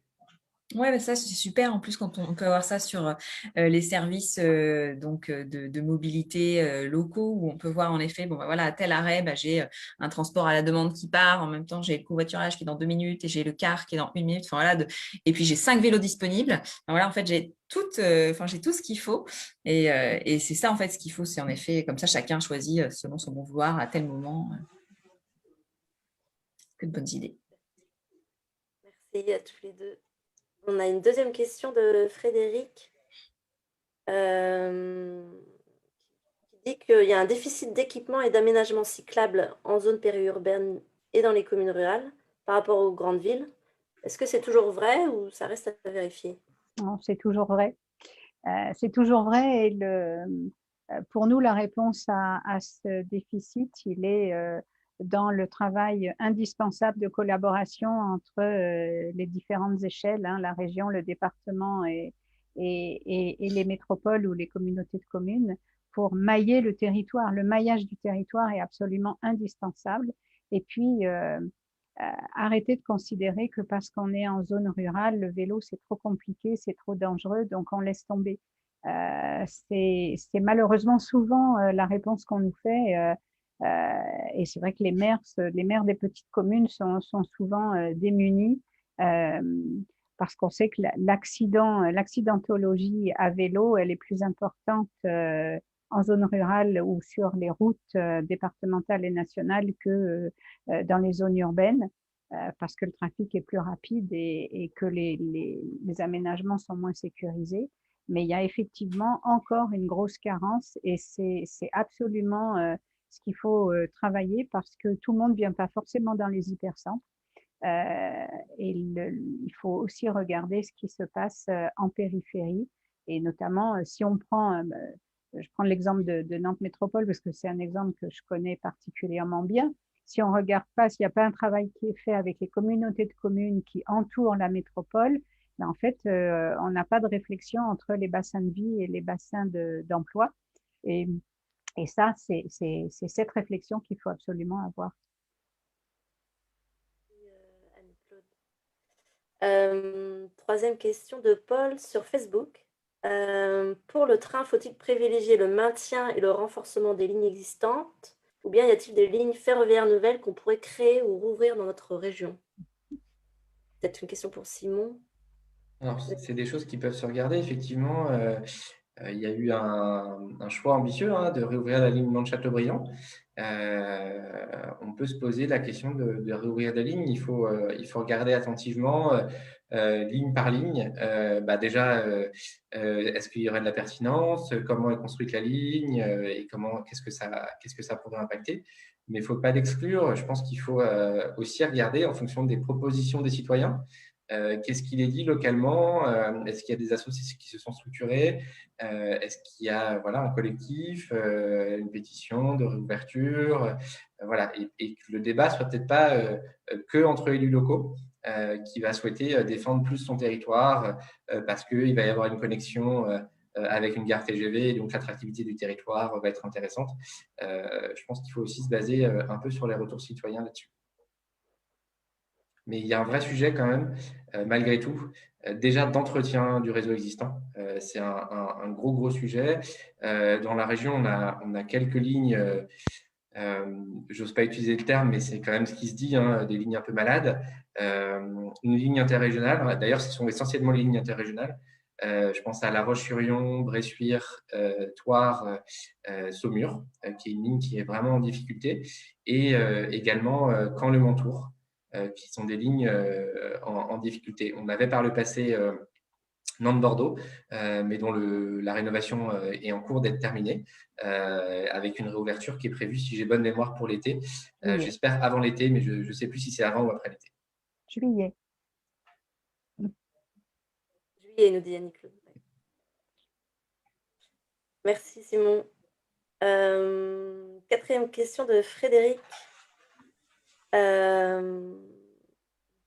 Ouais, ça c'est super. En plus, quand on peut avoir ça sur les services de mobilité locaux, où on peut voir en effet, bon, voilà, à tel arrêt, j'ai un transport à la demande qui part. En même temps, j'ai le covoiturage qui est dans 2 minutes et j'ai le car qui est dans 1 minute. Enfin, voilà, et puis j'ai 5 vélos disponibles. Enfin, voilà, en fait, j'ai j'ai tout ce qu'il faut. Et c'est ça, en fait, ce qu'il faut. C'est en effet, comme ça, chacun choisit selon son bon vouloir à tel moment. Que de bonnes idées. Merci à tous les deux. On a une deuxième question de Frédéric qui dit qu'il y a un déficit d'équipement et d'aménagement cyclable en zone périurbaine et dans les communes rurales par rapport aux grandes villes. Est-ce que c'est toujours vrai ou ça reste à vérifier? Non, c'est toujours vrai. C'est toujours vrai et pour nous, la réponse à ce déficit, il est dans le travail indispensable de collaboration entre les différentes échelles, hein, la région, le département et les métropoles ou les communautés de communes, pour mailler le territoire. Le maillage du territoire est absolument indispensable. Et puis, arrêter de considérer que parce qu'on est en zone rurale, le vélo, c'est trop compliqué, c'est trop dangereux, donc on laisse tomber. C'est malheureusement souvent la réponse qu'on nous fait. Et c'est vrai que les maires des petites communes sont souvent démunis parce qu'on sait que l'accidentologie à vélo, elle est plus importante en zone rurale ou sur les routes départementales et nationales que dans les zones urbaines, parce que le trafic est plus rapide et que les aménagements sont moins sécurisés. Mais il y a effectivement encore une grosse carence et c'est absolument ce qu'il faut travailler parce que tout le monde ne vient pas forcément dans les hypercentres. Et il faut aussi regarder ce qui se passe en périphérie. Et notamment, si on prend, je prends l'exemple de Nantes Métropole parce que c'est un exemple que je connais particulièrement bien. Si on ne regarde pas, s'il n'y a pas un travail qui est fait avec les communautés de communes qui entourent la métropole, ben en fait, on n'a pas de réflexion entre les bassins de vie et les bassins d'emploi. Et ça, c'est cette réflexion qu'il faut absolument avoir. Troisième question de Paul sur Facebook. Pour le train, faut-il privilégier le maintien et le renforcement des lignes existantes ou bien y a-t-il des lignes ferroviaires nouvelles qu'on pourrait créer ou rouvrir dans notre région? Peut-être une question pour Simon. Alors, c'est des choses qui peuvent se regarder, effectivement. Il y a eu un choix ambitieux de réouvrir la ligne Nantes-Châteaubriand. On peut se poser la question de réouvrir des lignes. Il faut regarder attentivement, ligne par ligne. Déjà, est-ce qu'il y aurait de la pertinence? Comment est construite la ligne? Et qu'est-ce que ça pourrait impacter? Mais il ne faut pas l'exclure. Je pense qu'il faut aussi regarder en fonction des propositions des citoyens. Qu'est-ce qu'il est dit localement? Est-ce qu'il y a des associations qui se sont structurées? Est-ce qu'il y a un collectif, une pétition de réouverture? Voilà. Et que le débat ne soit peut-être pas que entre élus locaux qui va souhaiter défendre plus son territoire parce qu'il va y avoir une connexion avec une gare TGV et donc l'attractivité du territoire va être intéressante. Je pense qu'il faut aussi se baser un peu sur les retours citoyens là-dessus. Mais il y a un vrai sujet quand même, malgré tout, déjà d'entretien du réseau existant. C'est un gros sujet. Dans la région, on a quelques lignes, j'ose pas utiliser le terme, mais c'est quand même ce qui se dit, des lignes un peu malades. Une ligne interrégionale, d'ailleurs, ce sont essentiellement les lignes interrégionales. Je pense à La Roche-sur-Yon, Bressuire, Thouars, Saumur, qui est une ligne qui est vraiment en difficulté. Et également Caen-Le-Montour, qui sont des lignes en difficulté. On avait par le passé Nantes-Bordeaux, mais dont la rénovation est en cours d'être terminée, avec une réouverture qui est prévue, si j'ai bonne mémoire, pour l'été. J'espère avant l'été, mais je ne sais plus si c'est avant ou après l'été. Juillet. Juillet, nous dit Yannick. Merci Simon. Quatrième question de Frédéric.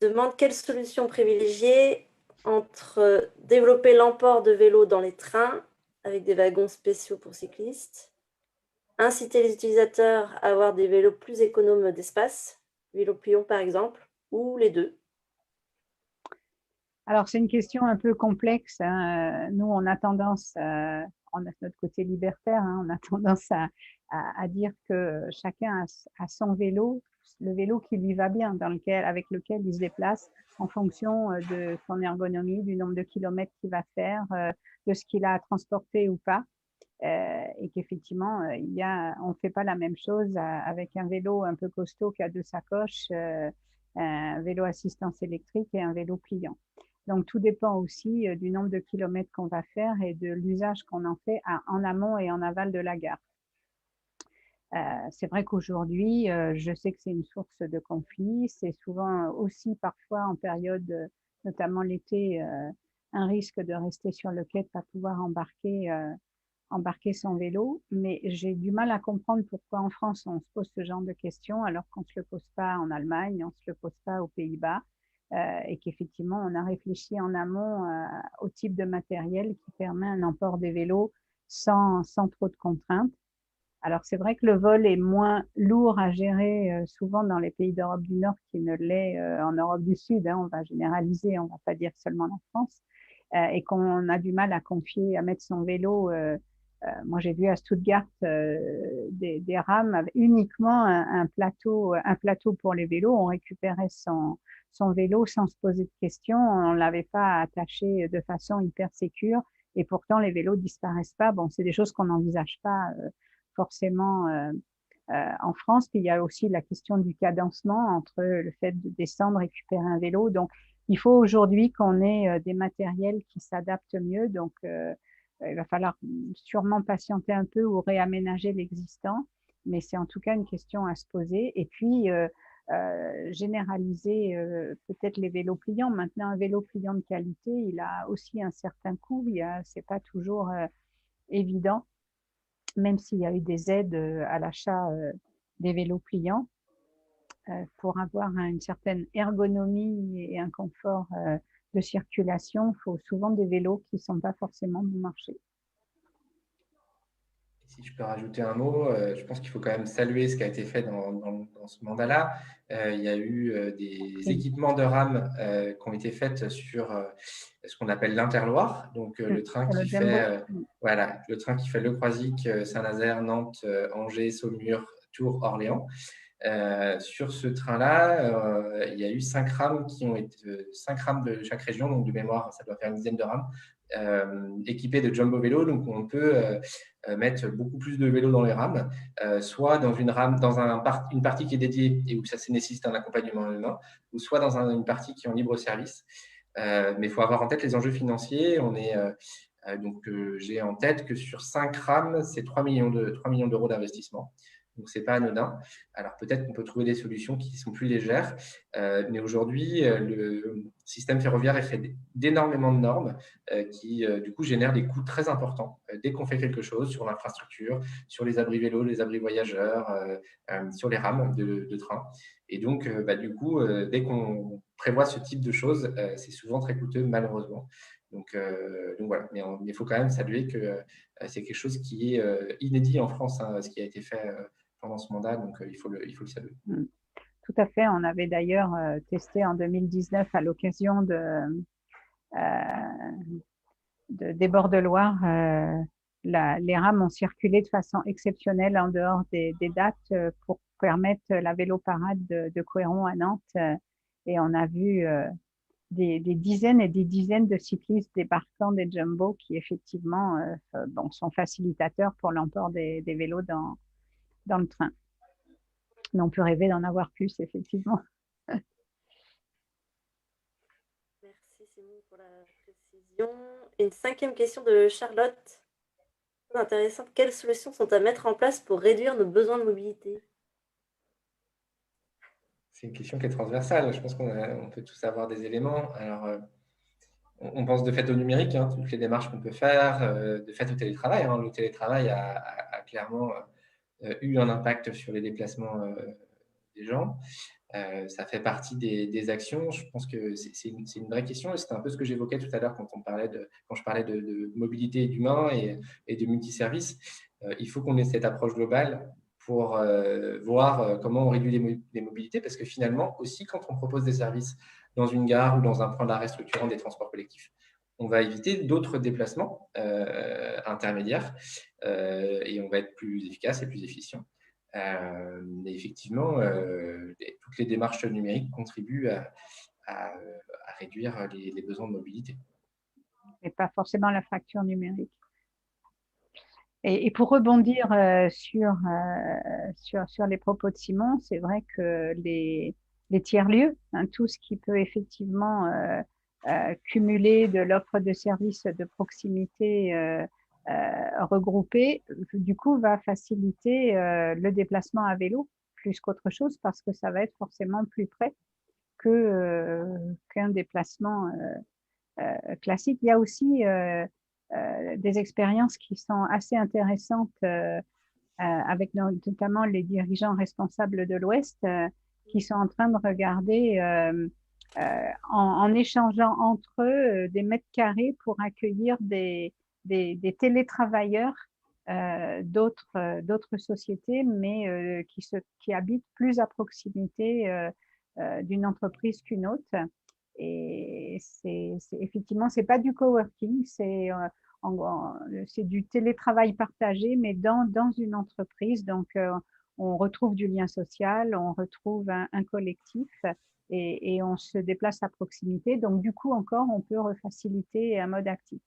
Demande quelle solution privilégier entre développer l'emport de vélos dans les trains avec des wagons spéciaux pour cyclistes, inciter les utilisateurs à avoir des vélos plus économes d'espace, vélo pliant par exemple, ou les deux? Alors, c'est une question un peu complexe. Nous, on a tendance, on a notre côté libertaire, on a tendance à dire que chacun a son vélo, le vélo qui lui va bien, avec lequel il se déplace en fonction de son ergonomie, du nombre de kilomètres qu'il va faire, de ce qu'il a à transporter ou pas. Et qu'effectivement, on ne fait pas la même chose avec un vélo un peu costaud qui a deux sacoches, un vélo assistance électrique et un vélo pliant. Donc, tout dépend aussi du nombre de kilomètres qu'on va faire et de l'usage qu'on en fait en amont et en aval de la gare. C'est vrai qu'aujourd'hui, je sais que c'est une source de conflit. C'est souvent aussi parfois en période, notamment l'été, un risque de rester sur le quai, de ne pas pouvoir embarquer son vélo. Mais j'ai du mal à comprendre pourquoi en France, on se pose ce genre de questions alors qu'on ne se le pose pas en Allemagne, on ne se le pose pas aux Pays-Bas. Et qu'effectivement, on a réfléchi en amont au type de matériel qui permet un emport des vélos sans trop de contraintes. Alors, c'est vrai que le vol est moins lourd à gérer souvent dans les pays d'Europe du Nord qu'il ne l'est en Europe du Sud. Hein, on va généraliser, on ne va pas dire seulement la France, et qu'on a du mal à confier, à mettre son vélo. Moi, j'ai vu à Stuttgart des rames avec uniquement un plateau pour les vélos. On récupérait son vélo sans se poser de questions. On ne l'avait pas attaché de façon hyper sécure. Et pourtant, les vélos disparaissent pas. Bon, c'est des choses qu'on n'envisage pas forcément en France. Puis il y a aussi la question du cadencement entre le fait de descendre, récupérer un vélo. Donc, il faut aujourd'hui qu'on ait des matériels qui s'adaptent mieux. Donc, il va falloir sûrement patienter un peu ou réaménager l'existant. Mais c'est en tout cas une question à se poser. Et puis, généraliser peut-être les vélos pliants. Maintenant, un vélo pliant de qualité, il a aussi un certain coût. C'est pas toujours évident, même s'il y a eu des aides à l'achat des vélos pliants, pour avoir une certaine ergonomie et un confort de circulation, il faut souvent des vélos qui ne sont pas forcément bon marché. Si je peux rajouter un mot, je pense qu'il faut quand même saluer ce qui a été fait dans ce mandat-là. Il y a eu des équipements de rames qui ont été faits sur ce qu'on appelle l'Interloire, donc le train qui fait le train qui fait Le Croisic, Saint-Nazaire, Nantes, Angers, Saumur, Tours, Orléans. Sur ce train-là, il y a eu 5 rames qui ont été 5 rames de chaque région, donc de mémoire, ça doit faire une dizaine de rames, équipées de jumbo vélos, donc on peut mettre beaucoup plus de vélos dans les rames, soit dans une rame, dans une partie qui est dédiée et où ça nécessite un accompagnement humain, ou soit dans une partie qui est en libre service. Mais il faut avoir en tête les enjeux financiers. J'ai en tête que sur 5 rames, c'est 3 millions d'euros d'investissement. Donc, ce n'est pas anodin. Alors, peut-être qu'on peut trouver des solutions qui sont plus légères, mais aujourd'hui, le système ferroviaire est fait d'énormément de normes qui, du coup, génèrent des coûts très importants dès qu'on fait quelque chose sur l'infrastructure, sur les abris vélos, les abris voyageurs, sur les rames de train. Et donc, du coup, dès qu'on prévoit ce type de choses, c'est souvent très coûteux, malheureusement. Donc voilà, mais il faut quand même saluer que c'est quelque chose qui est inédit en France, hein, ce qui a été fait pendant ce mandat, donc il faut le saluer. Tout à fait. On avait d'ailleurs testé en 2019 à l'occasion des Bords de Loire. Les rames ont circulé de façon exceptionnelle en dehors des dates pour permettre la vélo-parade de Couëron à Nantes. Et on a vu des dizaines et des dizaines de cyclistes débarquant des jumbo qui effectivement sont facilitateurs pour l'emport des vélos dans le train. Mais on peut rêver d'en avoir plus, effectivement. Merci Simon pour la précision. Une 5e question de Charlotte. Intéressante. Quelles solutions sont à mettre en place pour réduire nos besoins de mobilité? C'est une question qui est transversale. Je pense qu'on peut tous avoir des éléments. Alors, on pense de fait au numérique, hein, toutes les démarches qu'on peut faire, de fait au télétravail. Hein. Le télétravail a clairement eu un impact sur les déplacements des gens. Ça fait partie des actions. Je pense que c'est une vraie question. C'est un peu ce que j'évoquais tout à l'heure quand je parlais de mobilité d'humains et de multiservices. Il faut qu'on ait cette approche globale pour voir comment on réduit les mobilités, parce que finalement, aussi, quand on propose des services dans une gare ou dans un point d'arrêt structurant des transports collectifs, on va éviter d'autres déplacements intermédiaires et on va être plus efficace et plus efficient. Mais effectivement, toutes les démarches numériques contribuent à réduire les besoins de mobilité. Et pas forcément la fracture numérique. Et pour rebondir sur les propos de Simon, c'est vrai que les tiers-lieux, hein, tout ce qui peut effectivement cumuler de l'offre de services de proximité regroupée, du coup, va faciliter le déplacement à vélo plus qu'autre chose, parce que ça va être forcément plus près qu'un déplacement classique. Il y a aussi des expériences qui sont assez intéressantes avec notamment les dirigeants responsables de l'Ouest qui sont en train de regarder en échangeant entre eux des mètres carrés pour accueillir des des télétravailleurs d'autres sociétés, mais qui habitent plus à proximité d'une entreprise qu'une autre. Et effectivement, c'est pas du coworking, c'est du télétravail partagé, mais dans une entreprise. Donc, on retrouve du lien social, on retrouve un collectif et on se déplace à proximité. Donc, du coup, encore, on peut refaciliter un mode actif.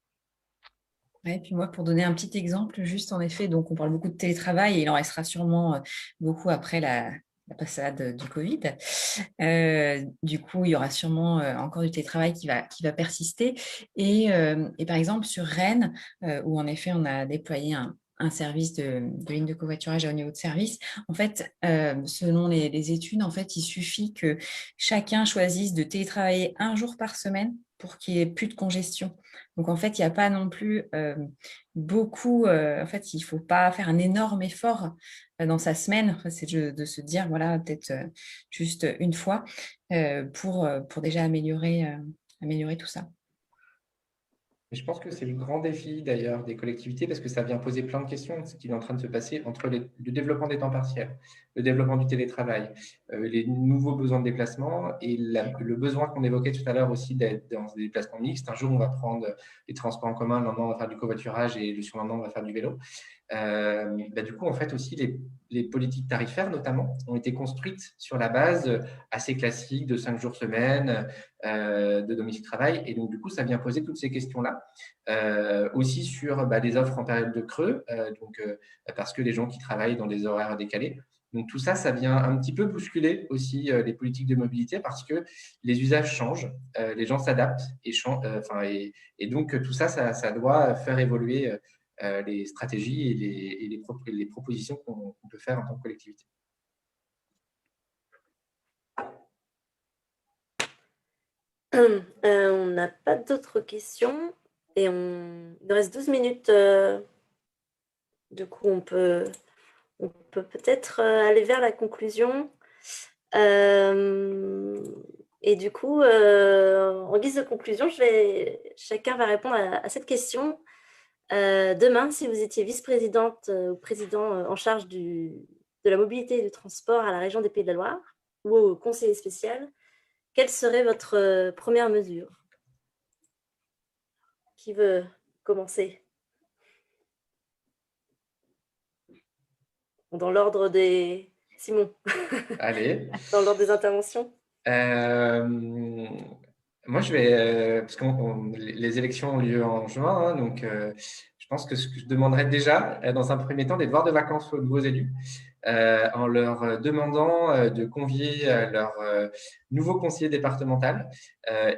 Ouais, puis moi, pour donner un petit exemple, juste en effet, donc on parle beaucoup de télétravail et il en restera sûrement beaucoup après la passade du Covid. Du coup, il y aura sûrement encore du télétravail qui va persister. Et par exemple, sur Rennes, où en effet, on a déployé un service de ligne de covoiturage à haut niveau de service, en fait, selon les études, en fait, il suffit que chacun choisisse de télétravailler un jour par semaine pour qu'il n'y ait plus de congestion. Donc, en fait, il n'y a pas non plus beaucoup, en fait, il ne faut pas faire un énorme effort dans sa semaine. C'est de se dire, voilà, peut-être juste une fois pour déjà améliorer tout ça. Et je pense que c'est le grand défi d'ailleurs des collectivités parce que ça vient poser plein de questions, ce qui est en train de se passer entre le développement des temps partiels, le développement du télétravail, les nouveaux besoins de déplacement et le besoin qu'on évoquait tout à l'heure aussi d'être dans des déplacements mixtes. Un jour, on va prendre les transports en commun, le lendemain, on va faire du covoiturage et le surlendemain, on va faire du vélo. Du coup, en fait, aussi, les politiques tarifaires, notamment, ont été construites sur la base assez classique de 5 jours semaine, de domicile-travail. Et donc, du coup, ça vient poser toutes ces questions-là. Aussi sur les offres en période de creux, parce que les gens qui travaillent dans des horaires décalés. Donc, tout ça, ça vient un petit peu bousculer aussi les politiques de mobilité parce que les usages changent, les gens s'adaptent et donc, tout ça, ça doit faire évoluer les stratégies et les propositions qu'on peut faire en tant que collectivité. On n'a pas d'autres questions et il nous reste 12 minutes. Du coup, on peut peut-être aller vers la conclusion. Et du coup, en guise de conclusion, chacun va répondre à cette question. Demain, si vous étiez vice-présidente ou président en charge de la mobilité et du transport à la région des Pays de la Loire ou au conseiller spécial, quelle serait votre première mesure? Qui veut commencer? Dans l'ordre des... Simon. Allez. Dans l'ordre des interventions. Moi, je vais, parce que les élections ont lieu en juin, hein, donc je pense que ce que je demanderais déjà, dans un premier temps, des devoirs de vacances aux nouveaux élus, en leur demandant de convier leur nouveau conseiller départemental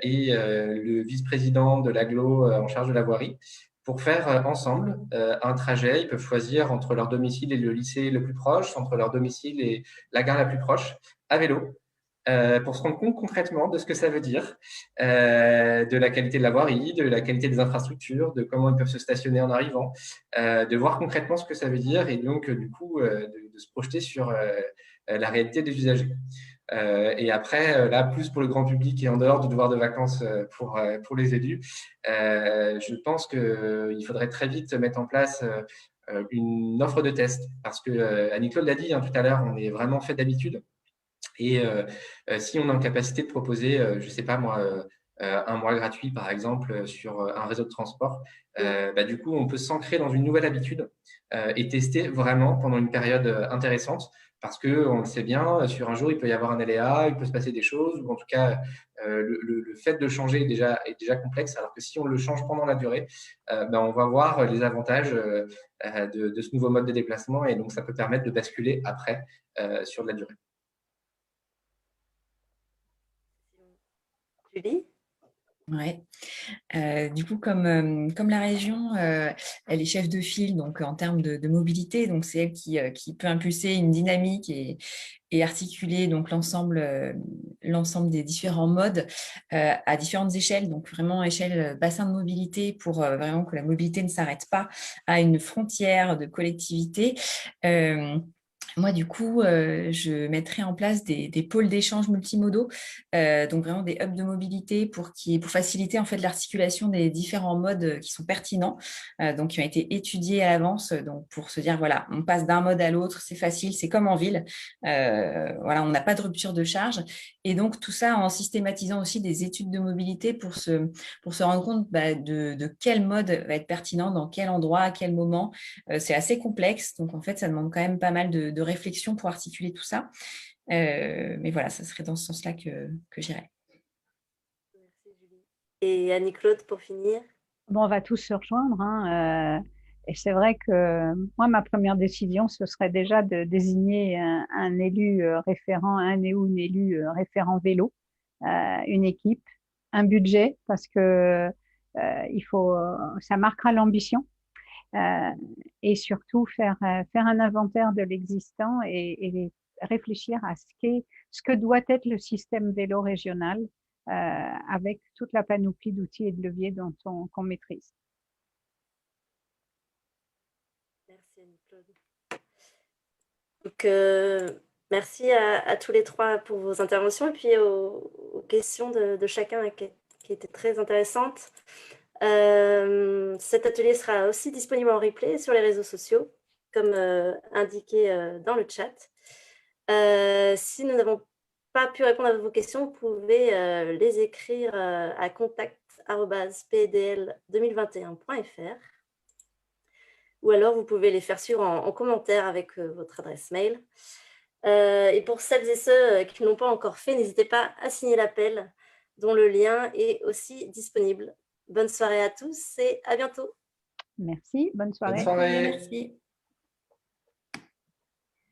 et le vice-président de l'agglo en charge de la voirie pour faire ensemble un trajet. Ils peuvent choisir entre leur domicile et le lycée le plus proche, entre leur domicile et la gare la plus proche, à vélo. Pour se rendre compte concrètement de ce que ça veut dire, de la qualité de la voirie, de la qualité des infrastructures, de comment ils peuvent se stationner en arrivant, de voir concrètement ce que ça veut dire et donc du coup de se projeter sur la réalité des usagers. Et après, là, plus pour le grand public et en dehors du devoir de vacances pour les élus, je pense qu'il faudrait très vite mettre en place une offre de test parce que Annie-Claude l'a dit tout à l'heure, on est vraiment fait d'habitude. Et si on est en capacité de proposer, je ne sais pas moi, un mois gratuit, par exemple, sur un réseau de transport, du coup, on peut s'ancrer dans une nouvelle habitude et tester vraiment pendant une période intéressante parce qu'on le sait bien, sur un jour, il peut y avoir un aléa, il peut se passer des choses, ou en tout cas, le fait de changer est déjà complexe, alors que si on le change pendant la durée, on va voir les avantages de ce nouveau mode de déplacement et donc ça peut permettre de basculer après sur de la durée. Julie? Ouais. Du coup, comme la région, elle est chef de file donc, en termes de mobilité, donc c'est elle qui peut impulser une dynamique et articuler donc l'ensemble des différents modes à différentes échelles, donc vraiment échelle bassin de mobilité pour vraiment que la mobilité ne s'arrête pas à une frontière de collectivité. Moi, du coup, je mettrai en place des pôles d'échange multimodaux, donc vraiment des hubs de mobilité pour faciliter en fait l'articulation des différents modes qui sont pertinents, donc qui ont été étudiés à l'avance, donc pour se dire voilà, on passe d'un mode à l'autre, c'est facile, c'est comme en ville, voilà, on n'a pas de rupture de charge, et donc tout ça en systématisant aussi des études de mobilité pour se rendre compte de quel mode va être pertinent, dans quel endroit, à quel moment. C'est assez complexe, donc en fait, ça demande quand même pas mal de réflexion pour articuler tout ça. Mais voilà, ça serait dans ce sens-là que j'irais. Merci, Julie. Et Annie-Claude, pour finir? Bon, on va tous se rejoindre, hein, et c'est vrai que moi, ma première décision, ce serait déjà de désigner un élu référent, un ou une élue référent vélo, une équipe, un budget, parce que ça marquera l'ambition, euh, et surtout faire un inventaire de l'existant et réfléchir à ce que doit être le système vélo régional, avec toute la panoplie d'outils et de leviers qu'on maîtrise. Merci, Annie-Claude. Donc, merci à tous les trois pour vos interventions et puis aux questions de chacun qui étaient très intéressantes. Cet atelier sera aussi disponible en replay sur les réseaux sociaux, comme indiqué dans le chat. Si nous n'avons pas pu répondre à vos questions, vous pouvez les écrire à contact@pdl2021.fr ou alors vous pouvez les faire suivre en commentaire avec votre adresse mail. Et pour celles et ceux qui ne l'ont pas encore fait, n'hésitez pas à signer l'appel, dont le lien est aussi disponible. Bonne soirée à tous et à bientôt. Merci, bonne soirée. Bonne soirée. Merci.